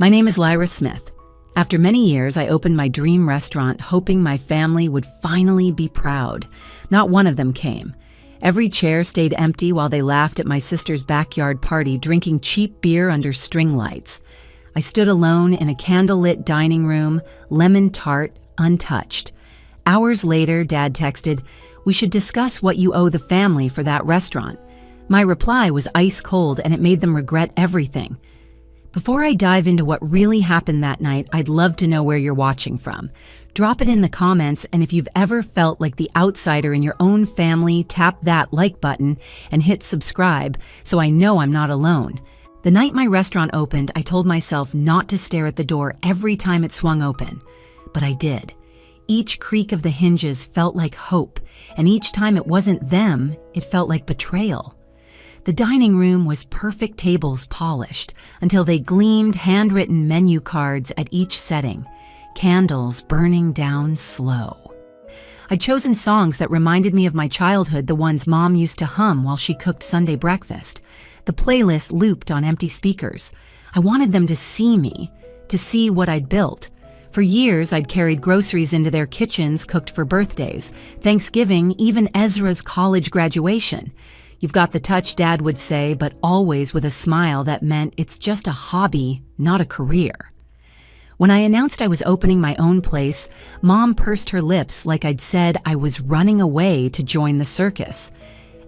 My name is Lyra Smith. After many years, I opened my dream restaurant hoping my family would finally be proud. Not one of them came. Every chair stayed empty while they laughed at my sister's backyard party drinking cheap beer under string lights. I stood alone in a candlelit dining room, lemon tart, untouched. Hours later, Dad texted, "We should discuss what you owe the family for that restaurant." My reply was ice cold and it made them regret everything. Before I dive into what really happened that night, I'd love to know where you're watching from. Drop it in the comments, and if you've ever felt like the outsider in your own family, tap that like button and hit subscribe so I know I'm not alone. The night my restaurant opened, I told myself not to stare at the door every time it swung open. But I did. Each creak of the hinges felt like hope, and each time it wasn't them, it felt like betrayal. The dining room was perfect tables polished until they gleamed handwritten menu cards at each setting, candles burning down slow. I'd chosen songs that reminded me of my childhood, the ones Mom used to hum while she cooked Sunday breakfast. The playlist looped on empty speakers. I wanted them to see me, to see what I'd built. For years, I'd carried groceries into their kitchens cooked for birthdays, Thanksgiving, even Ezra's college graduation. "You've got the touch," Dad would say, but always with a smile that meant it's just a hobby, not a career. When I announced I was opening my own place, Mom pursed her lips like I'd said I was running away to join the circus.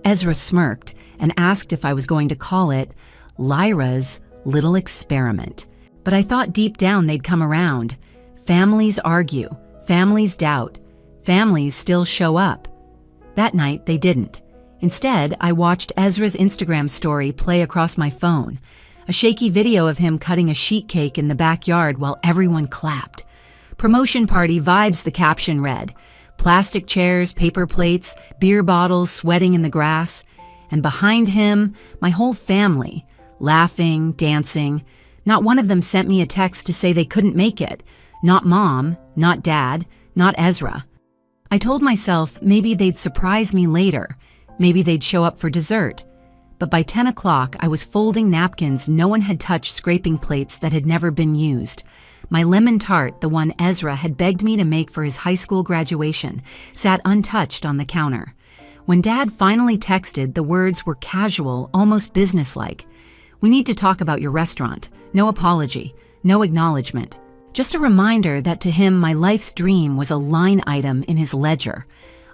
Ezra smirked and asked if I was going to call it Lyra's Little Experiment. But I thought deep down they'd come around. Families argue, families doubt, families still show up. That night, they didn't. Instead, I watched Ezra's Instagram story play across my phone, a shaky video of him cutting a sheet cake in the backyard while everyone clapped. "Promotion party vibes," the caption read. Plastic chairs, paper plates, beer bottles sweating in the grass. And behind him, my whole family, laughing, dancing. Not one of them sent me a text to say they couldn't make it. Not Mom, not Dad, not Ezra. I told myself maybe they'd surprise me later. Maybe they'd show up for dessert. But by 10 o'clock, I was folding napkins no one had touched, scraping plates that had never been used. My lemon tart, the one Ezra had begged me to make for his high school graduation, sat untouched on the counter. When Dad finally texted, the words were casual, almost businesslike. "We need to talk about your restaurant. No apology, no acknowledgement." Just a reminder that to him, my life's dream was a line item in his ledger.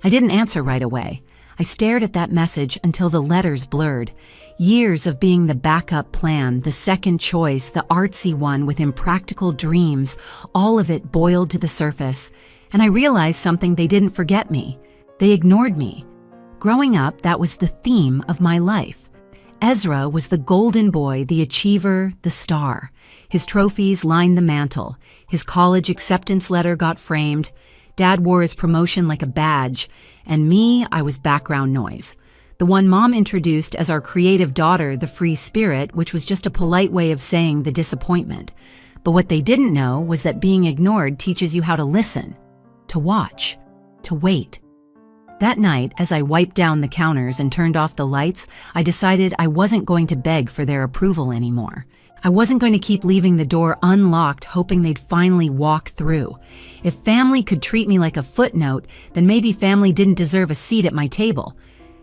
I didn't answer right away. I stared at that message until the letters blurred. Years of being the backup plan, the second choice, the artsy one with impractical dreams, all of it boiled to the surface. And I realized something: they didn't forget me. They ignored me. Growing up, that was the theme of my life. Ezra was the golden boy, the achiever, the star. His trophies lined the mantel. His college acceptance letter got framed. Dad wore his promotion like a badge, and me, I was background noise. The one Mom introduced as our creative daughter, the free spirit, which was just a polite way of saying the disappointment. But what they didn't know was that being ignored teaches you how to listen, to watch, to wait. That night, as I wiped down the counters and turned off the lights, I decided I wasn't going to beg for their approval anymore. I wasn't going to keep leaving the door unlocked hoping they'd finally walk through. If family could treat me like a footnote, then maybe family didn't deserve a seat at my table.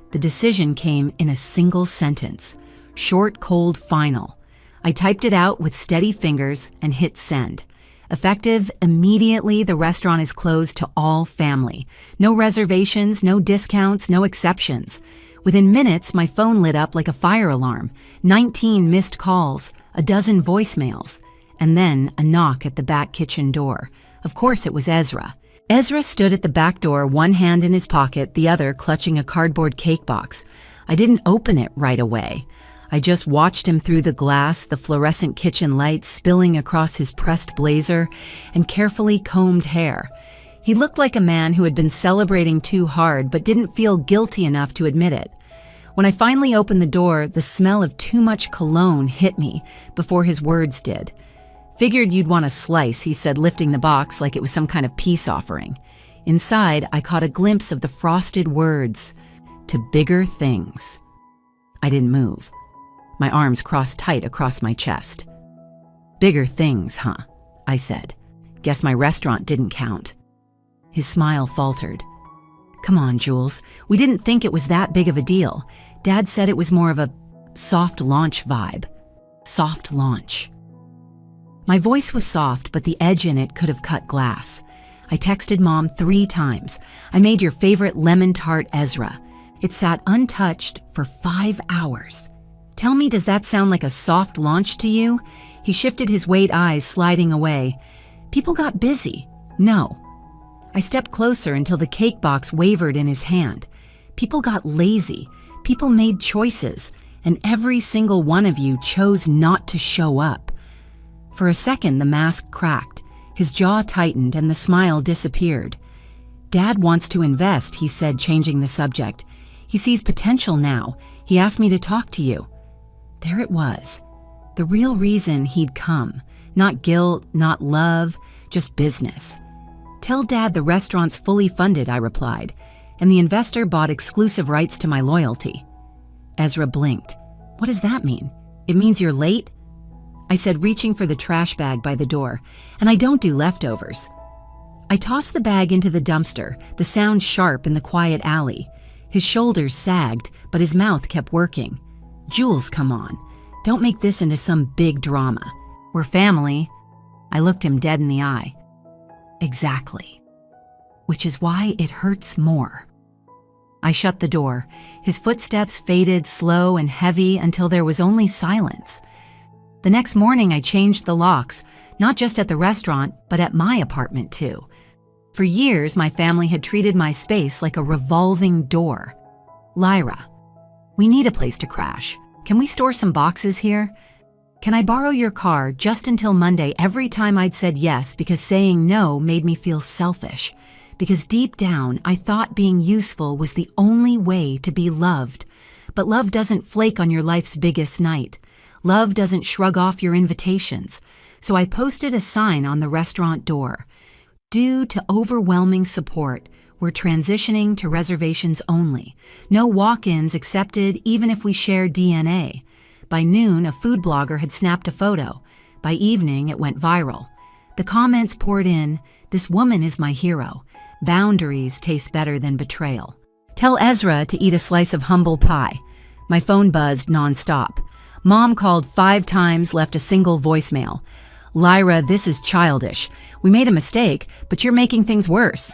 The decision came in a single sentence. Short, cold, final. I typed it out with steady fingers and hit send. Effective immediately, the restaurant is closed to all family. No reservations, no discounts, no exceptions. Within minutes, my phone lit up like a fire alarm. 19 missed calls, a dozen voicemails, and then a knock at the back kitchen door. Of course it was Ezra. Ezra stood at the back door, one hand in his pocket, the other clutching a cardboard cake box. I didn't open it right away. I just watched him through the glass, the fluorescent kitchen light spilling across his pressed blazer and carefully combed hair. He looked like a man who had been celebrating too hard but didn't feel guilty enough to admit it. When I finally opened the door, the smell of too much cologne hit me before his words did. "Figured you'd want a slice," he said, lifting the box like it was some kind of peace offering. Inside, I caught a glimpse of the frosted words, "To bigger things." I didn't move. My arms crossed tight across my chest. Bigger things, huh? I said. Guess my restaurant didn't count. His smile faltered. Come on, Jules. We didn't think it was that big of a deal. Dad said it was more of a soft launch vibe. Soft launch. My voice was soft, but the edge in it could have cut glass. I texted Mom 3 times. I made your favorite lemon tart Ezra. It sat untouched for 5 hours. Tell me, does that sound like a soft launch to you? He shifted his weight eyes, sliding away. People got busy. No. I stepped closer until the cake box wavered in his hand. People got lazy. People made choices. And every single one of you chose not to show up. For a second, the mask cracked. His jaw tightened and the smile disappeared. Dad wants to invest, he said, changing the subject. He sees potential now. He asked me to talk to you. There it was. The real reason he'd come. Not guilt, not love, just business. Tell Dad the restaurant's fully funded, I replied, and the investor bought exclusive rights to my loyalty. Ezra blinked. What does that mean? It means you're late? I said, reaching for the trash bag by the door, and I don't do leftovers. I tossed the bag into the dumpster, the sound sharp in the quiet alley. His shoulders sagged, but his mouth kept working. Jules, come on. Don't make this into some big drama. We're family. I looked him dead in the eye. Exactly. Which is why it hurts more. I shut the door. His footsteps faded slow and heavy until there was only silence. The next morning, I changed the locks, not just at the restaurant, but at my apartment too. For years, my family had treated my space like a revolving door. Lyra, we need a place to crash. Can we store some boxes here? Can I borrow your car just until Monday every time I'd said yes because saying no made me feel selfish? Because deep down, I thought being useful was the only way to be loved. But love doesn't flake on your life's biggest night. Love doesn't shrug off your invitations. So I posted a sign on the restaurant door. Due to overwhelming support, we're transitioning to reservations only. No walk-ins accepted even if we share DNA. By noon, a food blogger had snapped a photo. By evening, it went viral. The comments poured in, "This woman is my hero. Boundaries taste better than betrayal. Tell Ezra to eat a slice of humble pie." My phone buzzed nonstop. Mom called 5 times, left a single voicemail. "Lyra, this is childish. We made a mistake, but you're making things worse."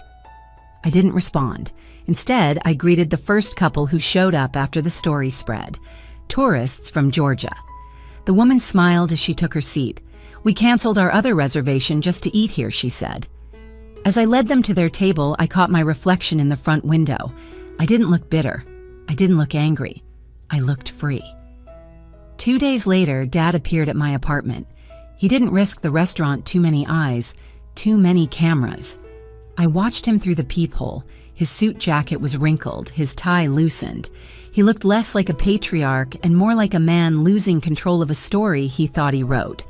I didn't respond. Instead, I greeted the first couple who showed up after the story spread. Tourists from Georgia. The woman smiled as she took her seat. "We canceled our other reservation just to eat here," she said. As I led them to their table, I caught my reflection in the front window. I didn't look bitter. I didn't look angry. I looked free. 2 days later, Dad appeared at my apartment. He didn't risk the restaurant too many eyes, too many cameras. I watched him through the peephole. His suit jacket was wrinkled, his tie loosened. He looked less like a patriarch and more like a man losing control of a story he thought he wrote.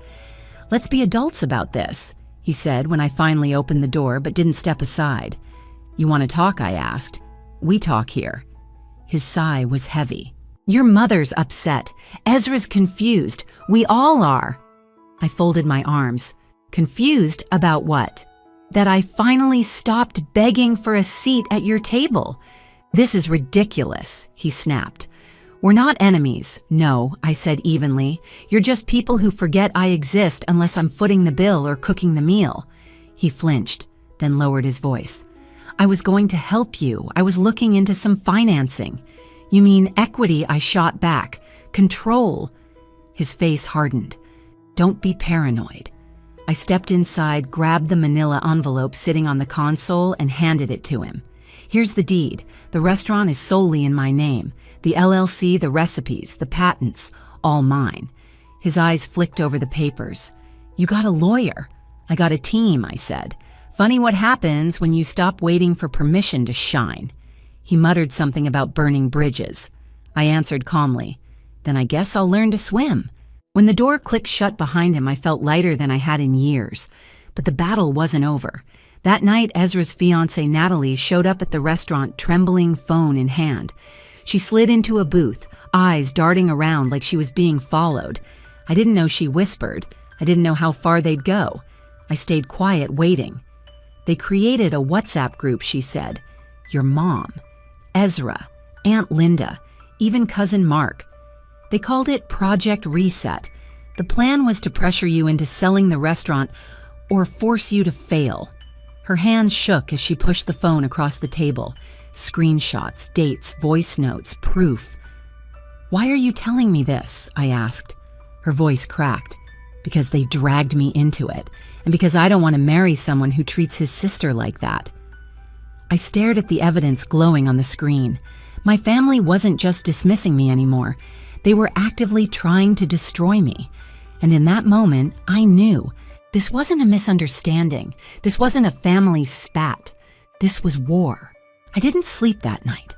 "Let's be adults about this," he said when I finally opened the door but didn't step aside. "You want to talk?" I asked. "We talk here." His sigh was heavy. "Your mother's upset. Ezra's confused. We all are." I folded my arms. Confused about what? That I finally stopped begging for a seat at your table. "This is ridiculous," he snapped. "We're not enemies." "No," I said evenly. "You're just people who forget I exist unless I'm footing the bill or cooking the meal." He flinched, then lowered his voice. "I was going to help you. I was looking into some financing." "You mean equity?" I shot back. "Control." His face hardened. "Don't be paranoid." I stepped inside, grabbed the manila envelope sitting on the console, and handed it to him. "Here's the deed. The restaurant is solely in my name. The LLC, the recipes, the patents, all mine." His eyes flicked over the papers. "You got a lawyer." "I got a team," I said. "Funny what happens when you stop waiting for permission to shine." He muttered something about burning bridges. I answered calmly, "Then I guess I'll learn to swim." When the door clicked shut behind him, I felt lighter than I had in years. But the battle wasn't over. That night, Ezra's fiancée, Natalie, showed up at the restaurant, trembling, phone in hand. She slid into a booth, eyes darting around like she was being followed. I didn't know she whispered. I didn't know how far they'd go. I stayed quiet, waiting. They created a WhatsApp group, she said. Your mom, Ezra, Aunt Linda, even Cousin Mark. They called it Project Reset. The plan was to pressure you into selling the restaurant or force you to fail. Her hands shook as she pushed the phone across the table. Screenshots, dates, voice notes, proof. Why are you telling me this? I asked. Her voice cracked. Because they dragged me into it, and because I don't want to marry someone who treats his sister like that. I stared at the evidence glowing on the screen. My family wasn't just dismissing me anymore. They were actively trying to destroy me. And in that moment, I knew this wasn't a misunderstanding. This wasn't a family spat. This was war. I didn't sleep that night.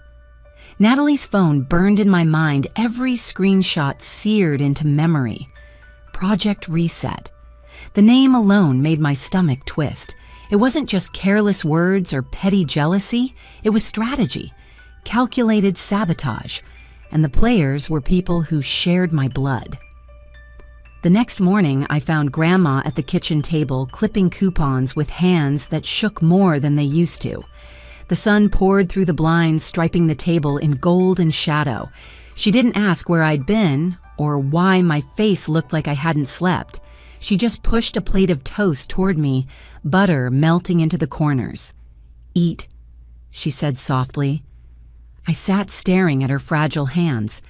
Natalie's phone burned in my mind, every screenshot seared into memory. Project Reset. The name alone made my stomach twist. It wasn't just careless words or petty jealousy. It was strategy, calculated sabotage, and the players were people who shared my blood. The next morning, I found Grandma at the kitchen table clipping coupons with hands that shook more than they used to. The sun poured through the blinds, striping the table in gold and shadow. She didn't ask where I'd been or why my face looked like I hadn't slept. She just pushed a plate of toast toward me, butter melting into the corners. Eat, she said softly. I sat staring at her fragile hands.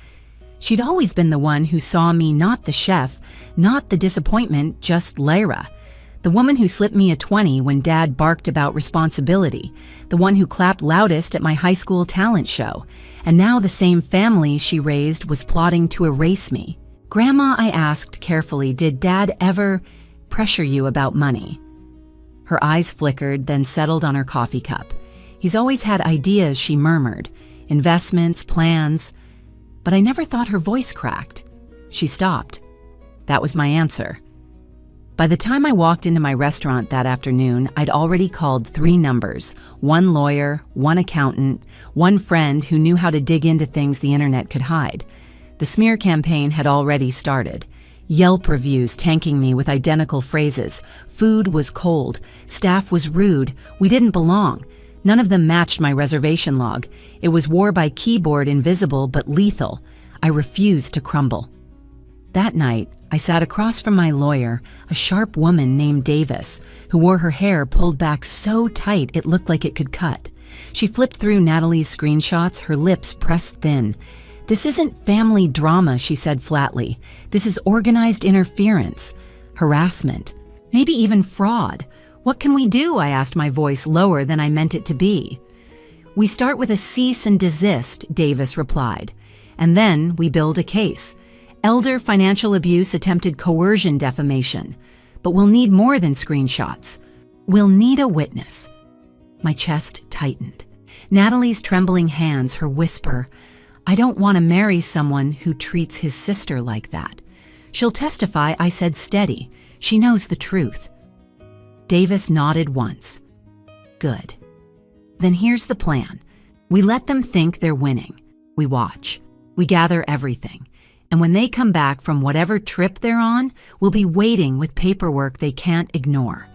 She'd always been the one who saw me not the chef, not the disappointment, just Lyra. The woman who slipped me a 20 when Dad barked about responsibility. The one who clapped loudest at my high school talent show. And now the same family she raised was plotting to erase me. Grandma, I asked carefully, did Dad ever pressure you about money? Her eyes flickered, then settled on her coffee cup. He's always had ideas, she murmured. Investments, plans. But I never thought her voice cracked. She stopped. That was my answer. By the time I walked into my restaurant that afternoon, I'd already called 3 numbers, 1 lawyer, 1 accountant, 1 friend who knew how to dig into things the internet could hide. The smear campaign had already started. Yelp reviews tanking me with identical phrases. Food was cold. Staff was rude. We didn't belong. None of them matched my reservation log. It was war by keyboard, invisible but lethal. I refused to crumble. That night, I sat across from my lawyer, a sharp woman named Davis, who wore her hair pulled back so tight it looked like it could cut. She flipped through Natalie's screenshots, her lips pressed thin. This isn't family drama, she said flatly. This is organized interference, harassment, maybe even fraud. What can we do? I asked, my voice lower than I meant it to be. We start with a cease and desist, Davis replied. And then we build a case. Elder financial abuse, attempted coercion, defamation. But we'll need more than screenshots. We'll need a witness. My chest tightened. Natalie's trembling hands, her whisper, I don't want to marry someone who treats his sister like that. She'll testify, I said steady. She knows the truth. Davis nodded once. Good. Then here's the plan. We let them think they're winning. We watch. We gather everything. And when they come back from whatever trip they're on, we'll be waiting with paperwork they can't ignore.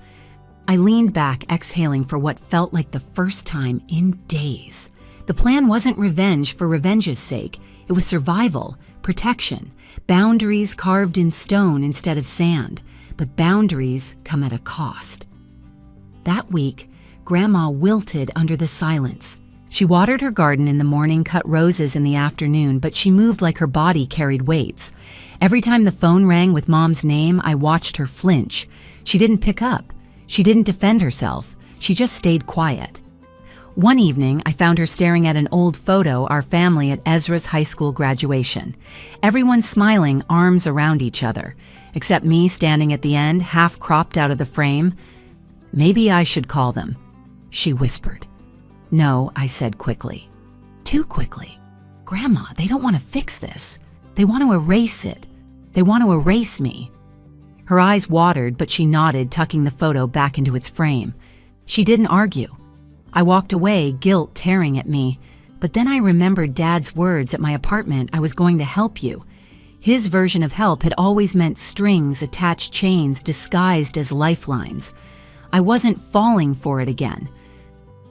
I leaned back, exhaling for what felt like the first time in days. The plan wasn't revenge for revenge's sake. It was survival, protection, boundaries carved in stone instead of sand. But boundaries come at a cost. That week, Grandma wilted under the silence. She watered her garden in the morning, cut roses in the afternoon, but she moved like her body carried weights. Every time the phone rang with Mom's name, I watched her flinch. She didn't pick up. She didn't defend herself. She just stayed quiet. One evening, I found her staring at an old photo, our family at Ezra's high school graduation. Everyone smiling, arms around each other, except me standing at the end, half cropped out of the frame. Maybe I should call them, she whispered. No, I said quickly. Too quickly. Grandma, they don't want to fix this. They want to erase it. They want to erase me. Her eyes watered, but she nodded, tucking the photo back into its frame. She didn't argue. I walked away, guilt tearing at me. But then I remembered Dad's words at my apartment, I was going to help you. His version of help had always meant strings, attached chains disguised as lifelines. I wasn't falling for it again.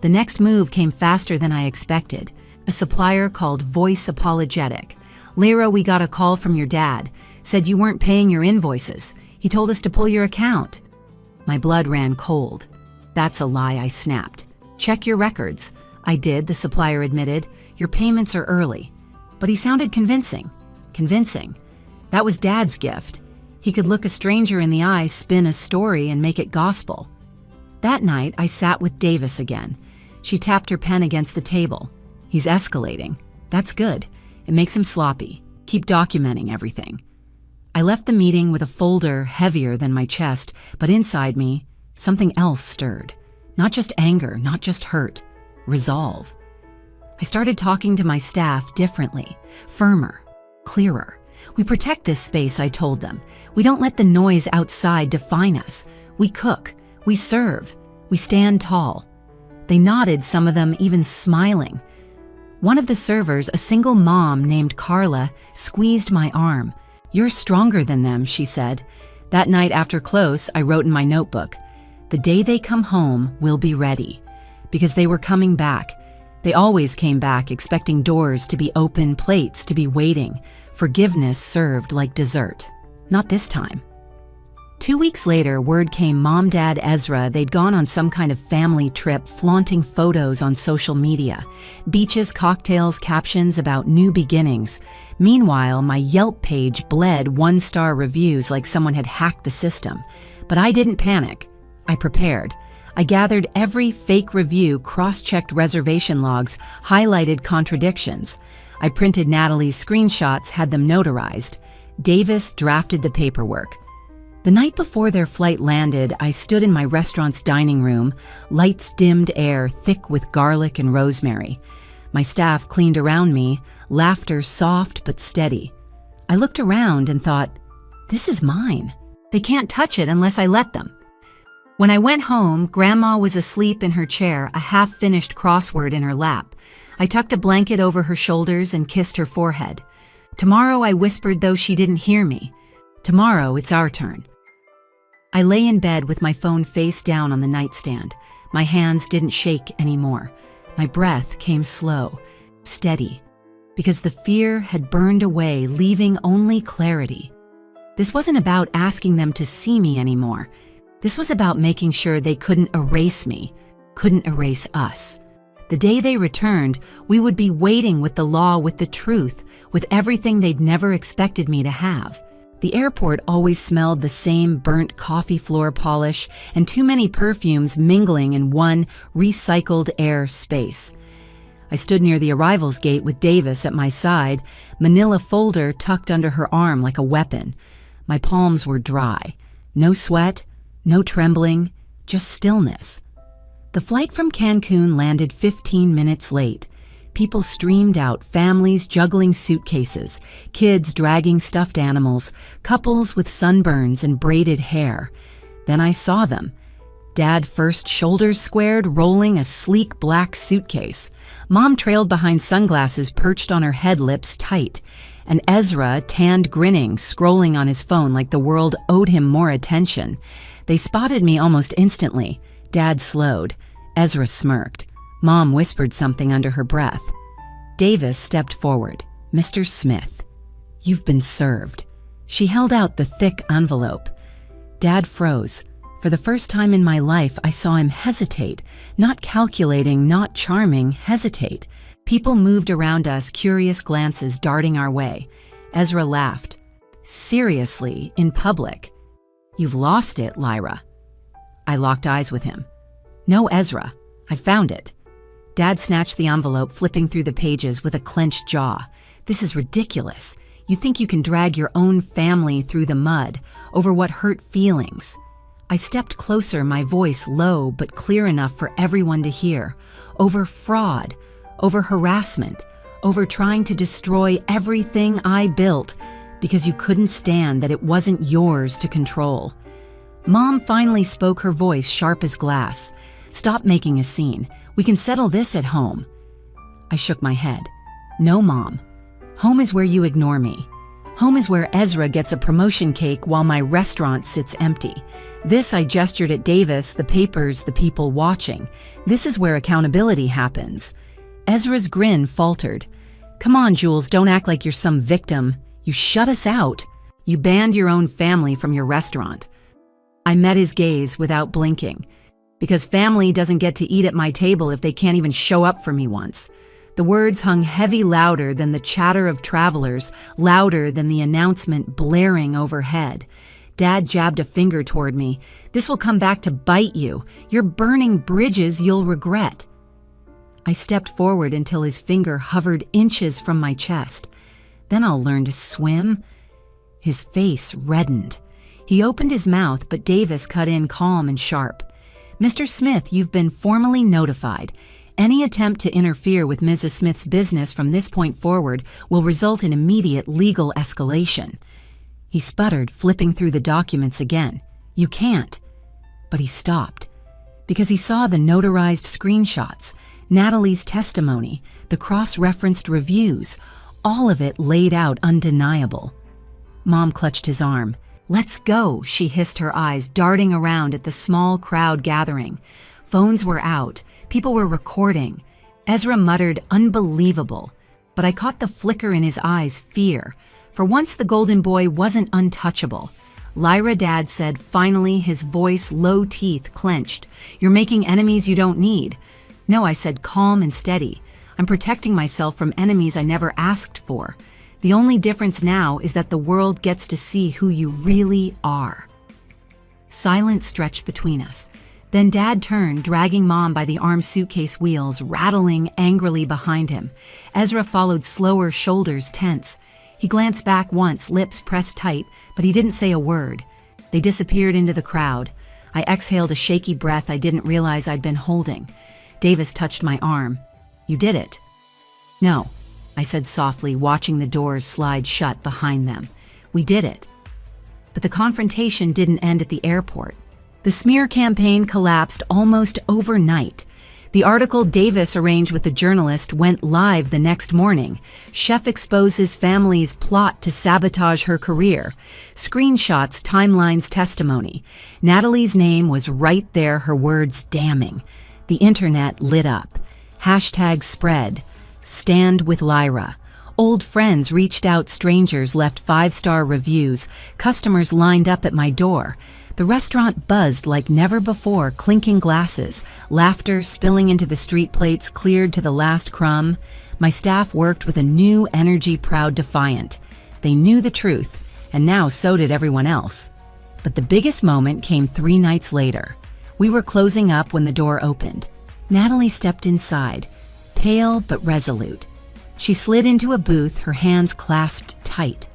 The next move came faster than I expected. A supplier called Voice Apologetic. "Lyra, we got a call from your dad. Said you weren't paying your invoices. He told us to pull your account." My blood ran cold. "That's a lie," I snapped. "Check your records." "I did," the supplier admitted. "Your payments are early." But he sounded convincing. Convincing. That was Dad's gift. He could look a stranger in the eye, spin a story, and make it gospel. That night, I sat with Davis again. She tapped her pen against the table. "He's escalating. That's good. It makes him sloppy. Keep documenting everything." I left the meeting with a folder heavier than my chest, but inside me, something else stirred. Not just anger, not just hurt. Resolve. I started talking to my staff differently, firmer, clearer. "We protect this space," I told them. "We don't let the noise outside define us. We cook. We serve. We stand tall." They nodded, some of them even smiling. One of the servers, a single mom named Carla, squeezed my arm. "You're stronger than them," she said. That night after close, I wrote in my notebook, "The day they come home, we'll be ready." Because they were coming back. They always came back, expecting doors to be open, plates to be waiting, forgiveness served like dessert. Not this time. 2 weeks later, word came Mom, Dad, Ezra, they'd gone on some kind of family trip, flaunting photos on social media. Beaches, cocktails, captions about new beginnings. Meanwhile, my Yelp page bled 1-star reviews like someone had hacked the system. But I didn't panic. I prepared. I gathered every fake review, cross-checked reservation logs, highlighted contradictions. I printed Natalie's screenshots, had them notarized. Davis drafted the paperwork. The night before their flight landed, I stood in my restaurant's dining room, lights dimmed, air thick with garlic and rosemary. My staff cleaned around me, laughter soft but steady. I looked around and thought, this is mine. They can't touch it unless I let them. When I went home, Grandma was asleep in her chair, a half-finished crossword in her lap. I tucked a blanket over her shoulders and kissed her forehead. "Tomorrow," I whispered, though she didn't hear me. "Tomorrow, it's our turn." I lay in bed with my phone face down on the nightstand. My hands didn't shake anymore. My breath came slow, steady, because the fear had burned away, leaving only clarity. This wasn't about asking them to see me anymore. This was about making sure they couldn't erase me, couldn't erase us. The day they returned, we would be waiting with the law, with the truth, with everything they'd never expected me to have. The airport always smelled the same burnt coffee floor polish and too many perfumes mingling in one recycled air space. I stood near the arrivals gate with Davis at my side, manila folder tucked under her arm like a weapon. My palms were dry. No sweat, no trembling, just stillness. The flight from Cancun landed 15 minutes late. People streamed out, families juggling suitcases, kids dragging stuffed animals, couples with sunburns and braided hair. Then I saw them. Dad first, shoulders squared, rolling a sleek black suitcase. Mom trailed behind sunglasses perched on her head, lips tight. And Ezra, tanned, grinning, scrolling on his phone like the world owed him more attention. They spotted me almost instantly. Dad slowed. Ezra smirked. Mom whispered something under her breath. Davis stepped forward. "Mr. Smith, you've been served." She held out the thick envelope. Dad froze. For the first time in my life, I saw him hesitate. Not calculating, not charming, hesitate. People moved around us, curious glances darting our way. Ezra laughed. "Seriously, in public? You've lost it, Lyra." I locked eyes with him. "No, Ezra. I found it." Dad snatched the envelope, flipping through the pages with a clenched jaw. "This is ridiculous. You think you can drag your own family through the mud over what hurt feelings." I stepped closer, my voice low but clear enough for everyone to hear. "Over fraud, over harassment, over trying to destroy everything I built because you couldn't stand that it wasn't yours to control." Mom finally spoke, her voice sharp as glass. "Stop making a scene. We can settle this at home." I shook my head. "No, Mom. Home is where you ignore me. Home is where Ezra gets a promotion cake while my restaurant sits empty. This, I gestured at Davis, the papers, the people watching. This is where accountability happens. Ezra's grin faltered. Come on, Jules, don't act like you're some victim. You shut us out. You banned your own family from your restaurant. I met his gaze without blinking. Because family doesn't get to eat at my table if they can't even show up for me once. The words hung heavy, louder than the chatter of travelers, louder than the announcement blaring overhead. Dad jabbed a finger toward me. This will come back to bite you. You're burning bridges you'll regret. I stepped forward until his finger hovered inches from my chest. Then I'll learn to swim. His face reddened. He opened his mouth, but Davis cut in calm and sharp. Mr. Smith, you've been formally notified. Any attempt to interfere with Mrs. Smith's business from this point forward will result in immediate legal escalation. He sputtered, flipping through the documents again. You can't. But he stopped. Because he saw the notarized screenshots, Natalie's testimony, the cross-referenced reviews, all of it laid out undeniable. Mom clutched his arm. Let's go, she hissed, her eyes darting around at the small crowd gathering. Phones were out. People were recording. Ezra muttered, unbelievable. But I caught the flicker in his eyes, fear. For once the golden boy wasn't untouchable. Lyra, Dad said, finally, his voice, low teeth clenched. You're making enemies you don't need. No, I said, calm and steady. I'm protecting myself from enemies I never asked for. The only difference now is that the world gets to see who you really are. Silence stretched between us. Then Dad turned, dragging Mom by the armed suitcase wheels, rattling angrily behind him. Ezra followed slower, shoulders tense. He glanced back once, lips pressed tight, but he didn't say a word. They disappeared into the crowd. I exhaled a shaky breath I didn't realize I'd been holding. Davis touched my arm. You did it. No, I said softly, watching the doors slide shut behind them. We did it. But the confrontation didn't end at the airport. The smear campaign collapsed almost overnight. The article Davis arranged with the journalist went live the next morning. Chef exposes family's plot to sabotage her career. Screenshots, timelines, testimony. Natalie's name was right there, her words damning. The internet lit up. Hashtag spread. Stand with Lyra. Old friends reached out, strangers left 5-star reviews. Customers lined up at my door. The restaurant buzzed like never before, clinking glasses, laughter spilling into the street plates cleared to the last crumb. My staff worked with a new energy, proud, defiant. They knew the truth, and now so did everyone else. But the biggest moment came 3 nights later. We were closing up when the door opened. Natalie stepped inside, pale but resolute. She slid into a booth, her hands clasped tight.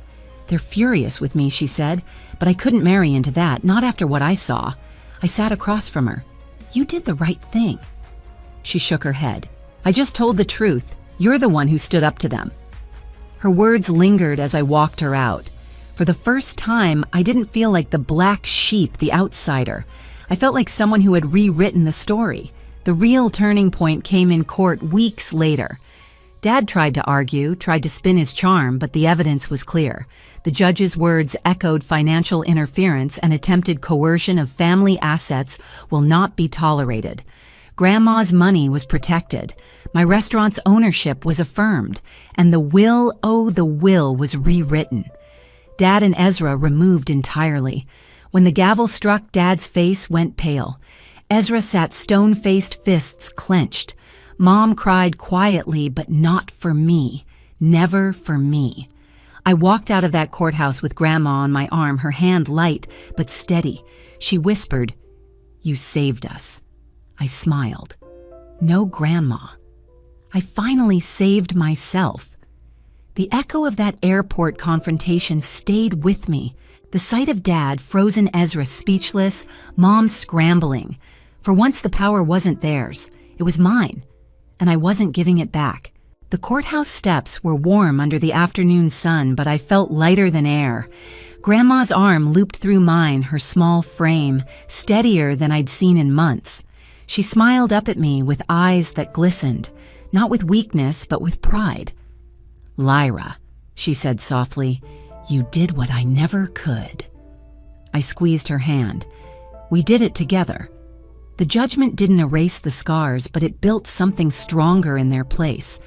They're furious with me, she said, but I couldn't marry into that, not after what I saw. I sat across from her. You did the right thing. She shook her head. I just told the truth. You're the one who stood up to them. Her words lingered as I walked her out. For the first time, I didn't feel like the black sheep, the outsider. I felt like someone who had rewritten the story. The real turning point came in court weeks later. Dad tried to argue, tried to spin his charm, but the evidence was clear. The judge's words echoed financial interference and attempted coercion of family assets will not be tolerated. Grandma's money was protected. My restaurant's ownership was affirmed. And the will, oh, the will was rewritten. Dad and Ezra removed entirely. When the gavel struck, Dad's face went pale. Ezra sat stone-faced, fists clenched. Mom cried quietly, but not for me. Never for me. I walked out of that courthouse with Grandma on my arm, her hand light but steady. She whispered, "You saved us." I smiled. No Grandma. I finally saved myself. The echo of that airport confrontation stayed with me. The sight of Dad, frozen Ezra speechless, Mom scrambling. For once the power wasn't theirs. It was mine. And I wasn't giving it back. The courthouse steps were warm under the afternoon sun, but I felt lighter than air. Grandma's arm looped through mine, her small frame, steadier than I'd seen in months. She smiled up at me with eyes that glistened, not with weakness, but with pride. "Lyra," she said softly, You did what I never could." I squeezed her hand. We did it together. The judgment didn't erase the scars, but it built something stronger in their place.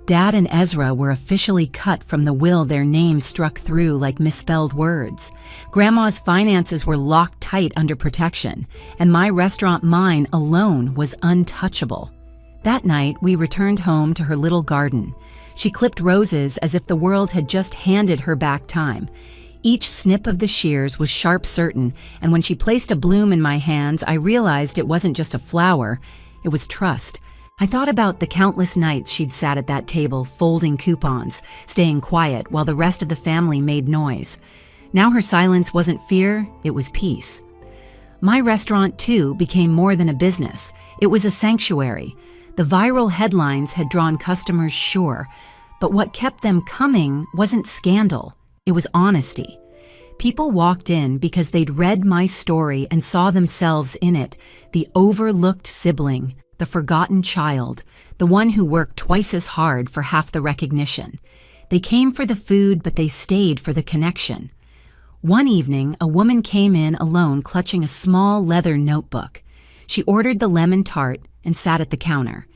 Dad and Ezra were officially cut from the will, their names struck through like misspelled words. Grandma's finances were locked tight under protection, and my restaurant mine alone was untouchable. That night, we returned home to her little garden. She clipped roses as if the world had just handed her back time. Each snip of the shears was sharp certain, and when she placed a bloom in my hands, I realized it wasn't just a flower, it was trust. I thought about the countless nights she'd sat at that table, folding coupons, staying quiet while the rest of the family made noise. Now her silence wasn't fear, it was peace. My restaurant, too, became more than a business. It was a sanctuary. The viral headlines had drawn customers, sure, but what kept them coming wasn't scandal. It was honesty. People walked in because they'd read my story and saw themselves in it, the overlooked sibling, the forgotten child, the one who worked twice as hard for half the recognition. They came for the food, but they stayed for the connection. One evening, a woman came in alone clutching a small leather notebook. She ordered the lemon tart and sat at the counter.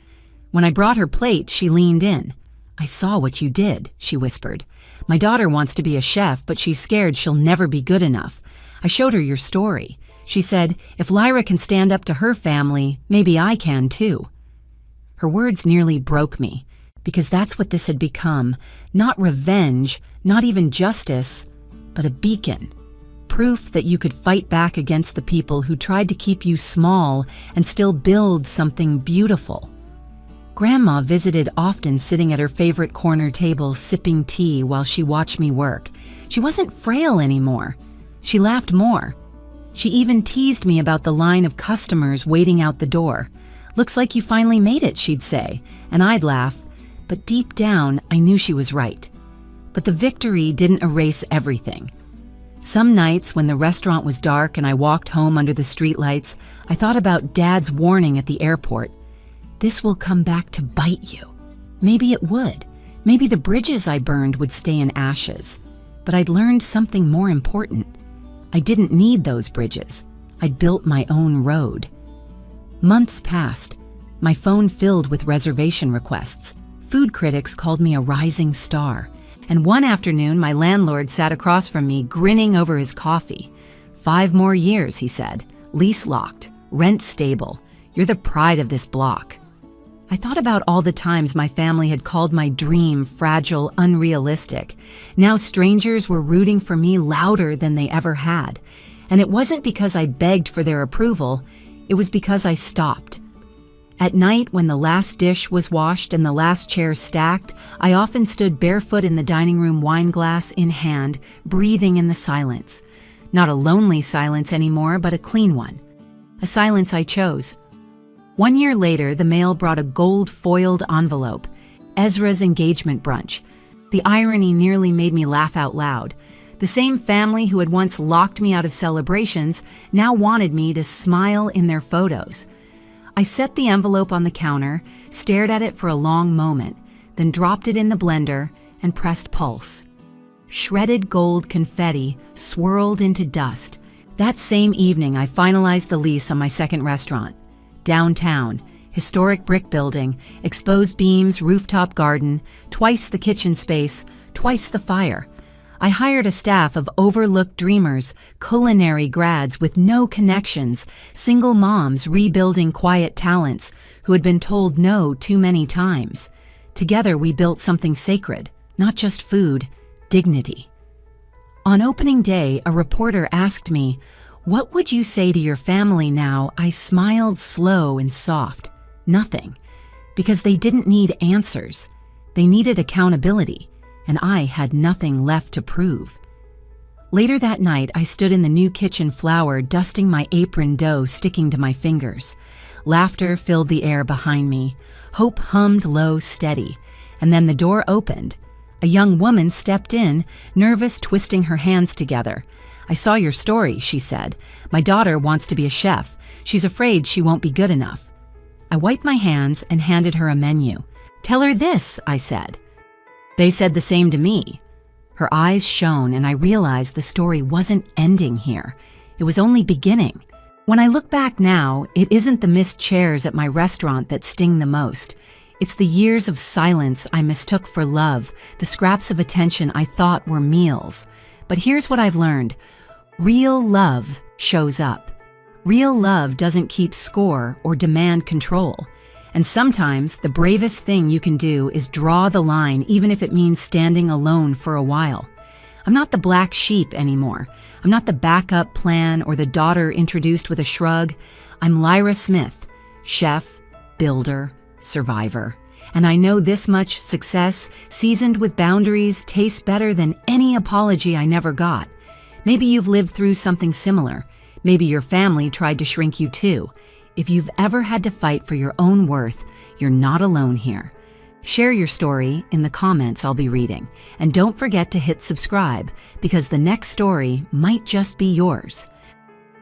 When I brought her plate, she leaned in. "I saw what you did," she whispered. "My daughter wants to be a chef, but she's scared she'll never be good enough. I showed her your story. She said, if Lyra can stand up to her family, maybe I can too." Her words nearly broke me, because that's what this had become. Not revenge, not even justice, but a beacon. Proof that you could fight back against the people who tried to keep you small and still build something beautiful. Grandma visited often, sitting at her favorite corner table sipping tea while she watched me work. She wasn't frail anymore. She laughed more. She even teased me about the line of customers waiting out the door. "Looks like you finally made it," she'd say, and I'd laugh. But deep down, I knew she was right. But the victory didn't erase everything. Some nights when the restaurant was dark and I walked home under the streetlights, I thought about Dad's warning at the airport. This will come back to bite you. Maybe it would. Maybe the bridges I burned would stay in ashes. But I'd learned something more important. I didn't need those bridges. I'd built my own road. Months passed. My phone filled with reservation requests. Food critics called me a rising star. And one afternoon, my landlord sat across from me, grinning over his coffee. 5 more years, he said. Lease locked. Rent stable. You're the pride of this block. I thought about all the times my family had called my dream fragile, unrealistic. Now strangers were rooting for me louder than they ever had. And it wasn't because I begged for their approval, it was because I stopped. At night, when the last dish was washed and the last chair stacked, I often stood barefoot in the dining room, wine glass in hand, breathing in the silence. Not a lonely silence anymore, but a clean one. A silence I chose. 1 year later, the mail brought a gold-foiled envelope, Ezra's engagement brunch. The irony nearly made me laugh out loud. The same family who had once locked me out of celebrations now wanted me to smile in their photos. I set the envelope on the counter, stared at it for a long moment, then dropped it in the blender and pressed pulse. Shredded gold confetti swirled into dust. That same evening, I finalized the lease on my second restaurant. Downtown, historic brick building, exposed beams, rooftop garden, twice the kitchen space, twice the fire. I hired a staff of overlooked dreamers, culinary grads with no connections, single moms rebuilding quiet talents who had been told no too many times. Together we built something sacred, not just food, dignity. On opening day, a reporter asked me, "What would you say to your family now?" I smiled slow and soft. Nothing. Because they didn't need answers. They needed accountability, and I had nothing left to prove. Later that night, I stood in the new kitchen flour, dusting my apron dough sticking to my fingers. Laughter filled the air behind me. Hope hummed low, steady. And then the door opened. A young woman stepped in, nervous, twisting her hands together. "I saw your story," she said. "My daughter wants to be a chef. She's afraid she won't be good enough." I wiped my hands and handed her a menu. "Tell her this," I said. They said the same to me. Her eyes shone, and I realized the story wasn't ending here. It was only beginning. When I look back now, it isn't the missed chairs at my restaurant that sting the most. It's the years of silence I mistook for love, the scraps of attention I thought were meals. But here's what I've learned. Real love shows up. Real love doesn't keep score or demand control. And sometimes the bravest thing you can do is draw the line, even if it means standing alone for a while. I'm not the black sheep anymore. I'm not the backup plan or the daughter introduced with a shrug. I'm Lyra Smith, chef, builder, survivor. And I know this much success, seasoned with boundaries, tastes better than any apology I never got. Maybe you've lived through something similar. Maybe your family tried to shrink you too. If you've ever had to fight for your own worth, you're not alone here. Share your story in the comments I'll be reading. And don't forget to hit subscribe, because the next story might just be yours.